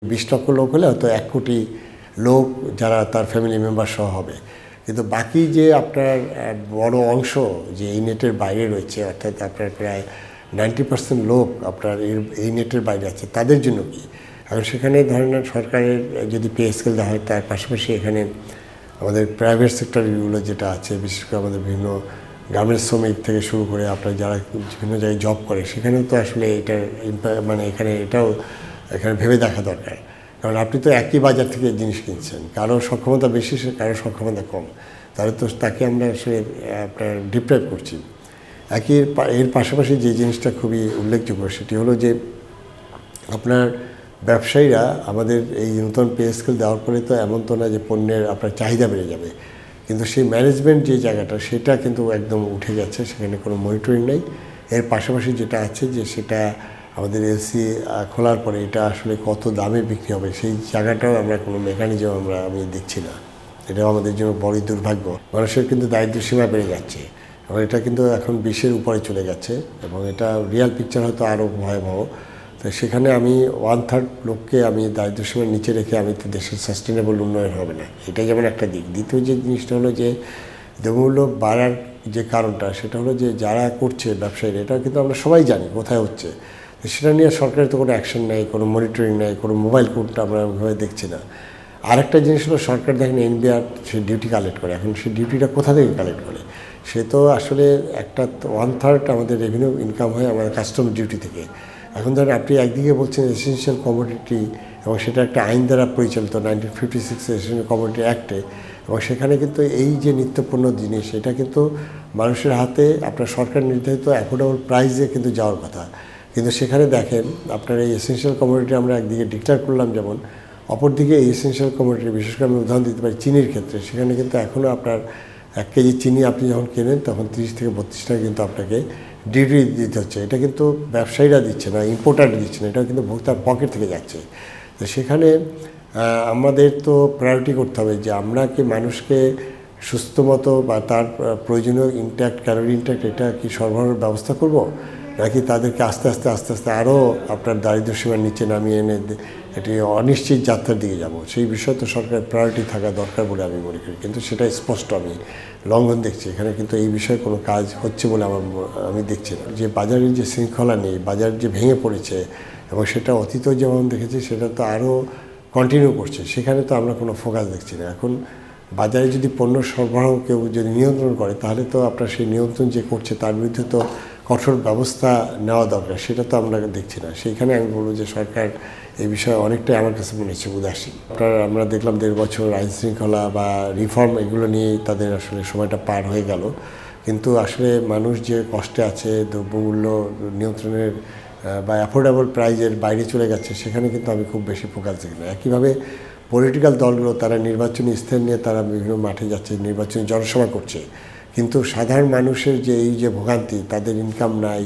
২০ লক্ষ লোক হলে হয়তো ১ কোটি লোক যারা তার ফ্যামিলি মেম্বার সহ হবে, কিন্তু বাকি যে আপনার বড় অংশ যে এই নেটের বাইরে রয়েছে, অর্থাৎ আপনার প্রায় 90% লোক আপনার এই নেটের বাইরে আছে, তাদের জন্য কি? এখন সেখানে ধরেন সরকারের যদি পে স্কেল দেওয়া হয়, তার পাশাপাশি এখানে আমাদের প্রাইভেট সেক্টরগুলো যেটা আছে, বিশেষ করে আমাদের বিভিন্ন গার্মেন্টস শ্রমিক থেকে শুরু করে আপনার যারা বিভিন্ন জায়গায় জব করে, সেখানেও তো আসলে এটার মানে এখানে ভেবে দেখা দরকার। কারণ আপনি তো একই বাজার থেকে জিনিস কিনছেন, কারো সক্ষমতা বেশি, কারো সক্ষমতা কম, তাহলে তো তাকে আমরা আসলে আপনার ডিপ্রাইভ করছি। এর পাশাপাশি যে জিনিসটা খুবই উল্লেখযোগ্য সেটি হলো যে আপনার ব্যবসায়ীরা আমাদের এই নতুন পে স্কেল দেওয়ার পরে তো এমন তো না যে পণ্যের আপনার চাহিদা বেড়ে যাবে, কিন্তু সেই ম্যানেজমেন্ট যে জায়গাটা সেটা কিন্তু একদম উঠে গেছে, সেখানে কোনো মনিটরিং নেই। এর পাশাপাশি যেটা আছে যে সেটা আমাদের এলসি খোলার পরে এটা আসলে কত দামে বিক্রি হবে সেই জায়গাটাও আমরা কোনো মেকানিজম আমি দেখছি না। এটাও আমাদের জন্য বড়ই দুর্ভাগ্য। মানুষের কিন্তু দারিদ্র্য সীমা বেড়ে যাচ্ছে এবং এটা কিন্তু এখন 20-এর উপরে চলে গেছে এবং এটা রিয়াল পিকচার হয়তো আরও ভয়াবহ। তো সেখানে আমি 1/3 লোককে আমি দারিদ্র্য সীমার নিচে রেখে আমি তো দেশের সাস্টেনেবল উন্নয়ন হবে না, এটা যেমন একটা দিক। দ্বিতীয় যে জিনিসটা হলো যে দ্রব্যমূল্য বাড়ার যে কারণটা সেটা হলো যে যারা করছে ব্যবসায়ীরা, এটা কিন্তু আমরা সবাই জানি কোথায় হচ্ছে, সেটা নিয়ে সরকারের তো কোনো অ্যাকশন নেই, কোনো মনিটরিং নেই, কোনো মোবাইল কোডটা আমরা ওইভাবে দেখছি না। আরেকটা জিনিস হলো সরকার দেখেন এনবিআর সে ডিউটি কালেক্ট করে, এখন সে ডিউটিটা কোথা থেকে কালেক্ট করে? সে তো আসলে একটা 1/3 আমাদের রেভিনিউ ইনকাম হয় আমাদের কাস্টম ডিউটি থেকে। এখন ধরেন আপনি একদিকে বলছেন এসেনশিয়াল কমোডিটি এবং সেটা একটা আইন দ্বারা পরিচালিত 1956 এসেনশিয়াল কমোডিটি অ্যাক্টে, এবং সেখানে কিন্তু এই যে নিত্যপণ্য জিনিস এটা কিন্তু মানুষের হাতে আপনার সরকার নির্ধারিত অ্যাফোর্ডেবল প্রাইসে কিন্তু যাওয়ার কথা। কিন্তু সেখানে দেখেন আপনার এই এসেনশিয়াল কমোডিটি আমরা একদিকে ডিক্লেয়ার করলাম যেমন, অপরদিকে এই এসেনশিয়াল কমোডিটি বিশেষ করে আমি উদাহরণ দিতে পারি চিনির ক্ষেত্রে, সেখানে কিন্তু এখনও আপনার 1 কেজি চিনি আপনি যখন কেনেন তখন 30 থেকে 32 টাকা কিন্তু আপনাকে ডিউটি দিতে হচ্ছে। এটা কিন্তু ব্যবসায়ীরা দিচ্ছে না, ইম্পোর্টার দিচ্ছে না, এটা কিন্তু ভোক্তার পকেট থেকে যাচ্ছে। তো সেখানে আমাদের তো প্রায়োরিটি করতে হবে যে আমরা কি মানুষকে সুস্থ মতো বা তার প্রয়োজনীয় ইনট্যাক্ট ক্যালোরি ইনট্যাক্ট এটা কি সরবরাহের ব্যবস্থা করব, নাকি তাদেরকে আস্তে আস্তে আরও আপনার দারিদ্র্য সীমার নিচে নামিয়ে এনে এটি অনিশ্চিত যাত্রার দিকে যাব, সেই বিষয়ে তো সরকারের প্রায়োরিটি থাকা দরকার বলে আমি মনে করি। কিন্তু সেটা স্পষ্ট আমি লঙ্ঘন দেখছি, এখানে কিন্তু এই বিষয়ে কোনো কাজ হচ্ছে বলে আমি দেখছি না। যে বাজারের যে শৃঙ্খলা নেই, বাজার যে ভেঙে পড়েছে এবং সেটা অতীতেও যেমন দেখেছি সেটা তো আরও কন্টিনিউ করছে, সেখানে তো আমরা কোনো ফোকাস দেখছি না। এখন বাজারে যদি পণ্য সরবরাহ কেউ যদি নিয়ন্ত্রণ করে, তাহলে তো আপনার সেই নিয়ন্ত্রণ যে করছে তার বিরুদ্ধে তো কঠোর ব্যবস্থা নেওয়া দরকার, সেটা তো আমরা দেখছি না। সেইখানে আমি বলবো যে সরকার এই বিষয়ে অনেকটাই আমার কাছে মনে হচ্ছে উদাসীন। আমরা দেখলাম 1.5 বছর আইন শৃঙ্খলা বা রিফর্ম এগুলো নিয়েই তাদের আসলে সময়টা পার হয়ে গেল, কিন্তু আসলে মানুষ যে কষ্টে আছে, দ্রব্যমূল্য নিয়ন্ত্রণের বা অ্যাফোর্ডেবল প্রাইজের বাইরে চলে গেছে, সেখানে কিন্তু আমি খুব বেশি ফোকাস দেখি না। একইভাবে পলিটিক্যাল দলগুলো তারা নির্বাচনী স্থান নিয়ে তারা বিভিন্ন মাঠে যাচ্ছে, নির্বাচনী জনসভা করছে, কিন্তু সাধারণ মানুষের যে এই যে ভোগান্তি, তাদের ইনকাম নাই,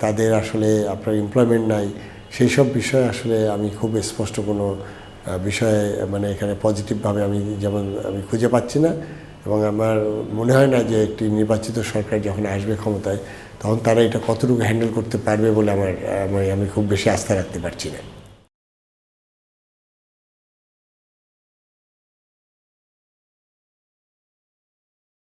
তাদের আসলে আপনার এমপ্লয়মেন্ট নাই, সেই সব বিষয়ে আসলে আমি খুব স্পষ্ট কোনো বিষয়ে মানে এখানে পজিটিভভাবে আমি খুঁজে পাচ্ছি না। এবং আমার মনে হয় না যে একটি নির্বাচিত সরকার যখন আসবে ক্ষমতায় তখন তারা এটা কতটুকু হ্যান্ডেল করতে পারবে বলে আমি খুব বেশি আস্থা রাখতে পারছি না।